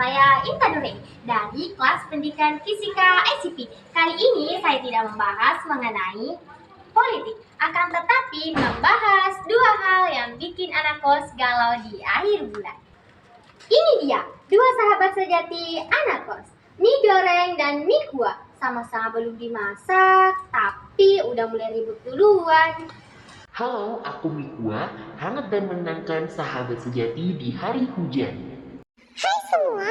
saya Intan Nureng dari kelas pendidikan fisika ICP. Kali ini saya tidak membahas mengenai politik, akan tetapi membahas dua hal yang bikin anak kos galau di akhir bulan. Ini dia, dua sahabat sejati anak kos, mie goreng dan mie kuah. Sama-sama belum dimasak, tapi udah mulai ribut duluan. Halo, aku Mikwa, hangat dan menenangkan sahabat sejati di hari hujan. Hai semua,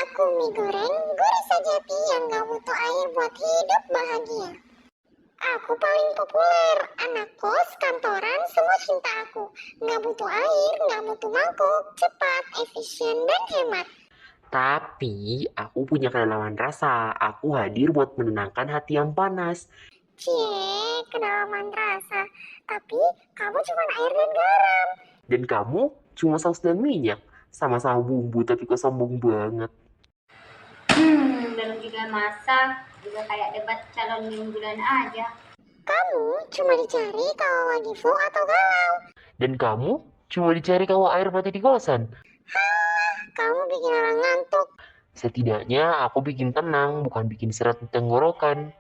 aku mie goreng, gurih sejati yang gak butuh air buat hidup bahagia. Aku paling populer, anak kos, kantoran, semua cinta aku. Gak butuh air, gak butuh mangkuk, cepat, efisien, dan hemat. Tapi aku punya kedalaman rasa, aku hadir buat menenangkan hati yang panas. Cie, kedalaman rasa. Tapi kamu cuma air dan garam. Dan kamu cuma saus dan minyak, sama-sama bumbu tapi kok sombong banget. Belum juga masak, juga kayak debat calon mingguan aja. Kamu cuma dicari kalau lagi flu atau galau. Dan kamu cuma dicari kalau air mati di kosan. Kamu bikin orang ngantuk. Setidaknya aku bikin tenang, bukan bikin serat di tenggorokan.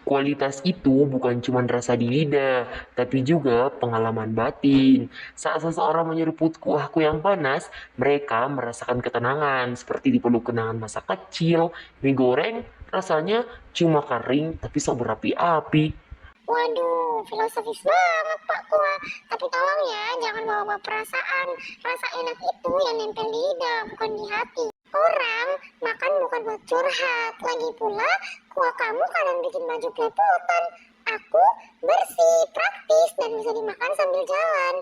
Kualitas itu bukan cuma rasa di lidah, tapi juga pengalaman batin. Saat seseorang menyeruput kuahku yang panas, mereka merasakan ketenangan, seperti dipeluk kenangan masa kecil. Mie goreng rasanya cuma kering, tapi sok berapi-api. Waduh, filosofis banget Pak Kua. Tapi tolong ya, jangan bawa-bawa perasaan. Rasa enak itu yang nempel di lidah, bukan di hati. Orang makan bukan buat curhat. Lagi pula, kuah kamu kadang bikin baju pelepotan. Aku bersih, praktis, dan bisa dimakan sambil jalan.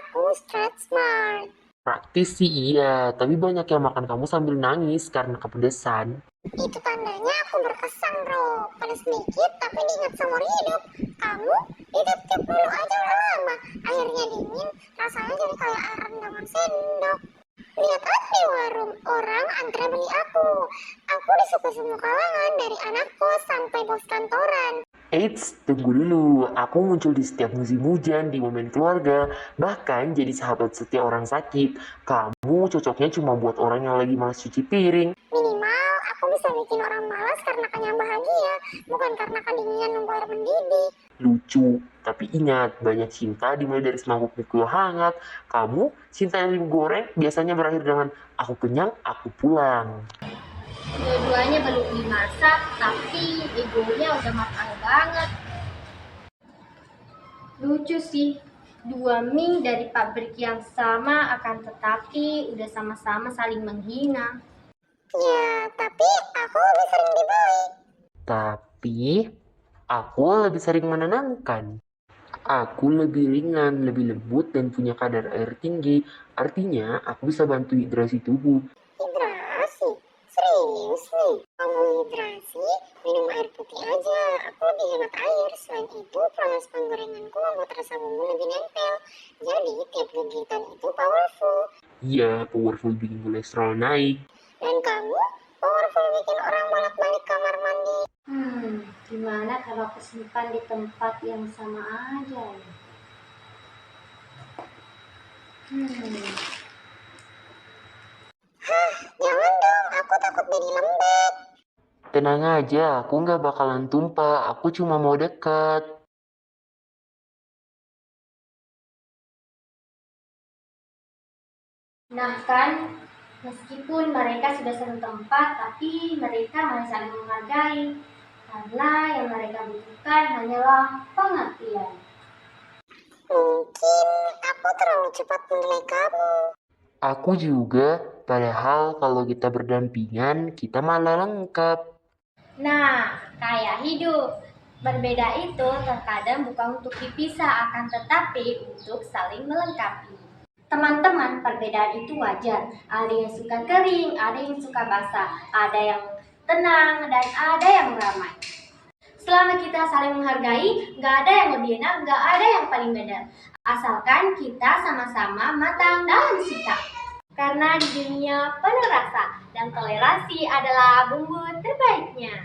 Aku street smart. Praktis sih iya, tapi banyak yang makan kamu sambil nangis karena kepedesan. Itu tandanya aku berkesan bro. Pedas sedikit tapi diingat seumur hidup. Kamu ditiup-tiup dulu aja udah lama. Airnya dingin, rasanya jadi kayak air rendaman sendok. Lihat aja di warung, orang antre beli aku. Aku disuka semua kalangan, dari anak kos sampai bos kantoran. Eits, tunggu dulu. Aku muncul di setiap musim hujan, di momen keluarga, bahkan jadi sahabat setiap orang sakit. Kamu cocoknya cuma buat orang yang lagi malas cuci piring. Minimal aku bisa bikin orang malas karena kenyang bahagia, bukan karena kedinginan nunggu air mendidih. Lucu, tapi ingat, banyak cinta dimulai dari semangkuk mie kuah hangat. Kamu, cinta yang mie goreng, biasanya berakhir dengan aku kenyang, aku pulang. Dua-duanya belum dimasak, tapi egonya udah matang banget. Lucu sih, dua mie dari pabrik yang sama akan tetapi udah sama-sama saling menghina. Ya, tapi aku lebih sering dibeli. Tapi, aku lebih sering menenangkan. Aku lebih ringan, lebih lembut, dan punya kadar air tinggi. Artinya, aku bisa bantu hidrasi tubuh. Hidrasi? Serius nih? Ngomong hidrasi, minum air putih aja. Aku lebih hemat air. Selain itu, proses penggorenganku membuat rasa bumbu lebih nempel. Jadi, tiap gigitan itu powerful. Iya, powerful bikin kolesterol naik. Dan kamu, powerful bikin orang bolak-balik kamar mandi. Gimana kalau kesimpan di tempat yang sama aja ya? Jangan dong, aku takut jadi lembek. Tenang aja, aku nggak bakalan tumpah. Aku cuma mau dekat. Nah kan, meskipun mereka sudah satu tempat, tapi mereka masih saling menghargai. Karena yang mereka butuhkan hanyalah pengertian. Mungkin aku terlalu cepat menilai kamu. Aku juga, padahal kalau kita berdampingan, kita malah lengkap. Nah, kayak hidup. Berbeda itu terkadang bukan untuk dipisah, akan tetapi untuk saling melengkapi. Teman-teman, perbedaan itu wajar. Ada yang suka kering, ada yang suka basah, ada yang tenang, dan ada yang ramai. Selama kita saling menghargai, nggak ada yang lebih enak, nggak ada yang paling benar. Asalkan kita sama-sama matang dalam sikap. Karena di dunia penuh rasa, dan toleransi adalah bumbu terbaiknya.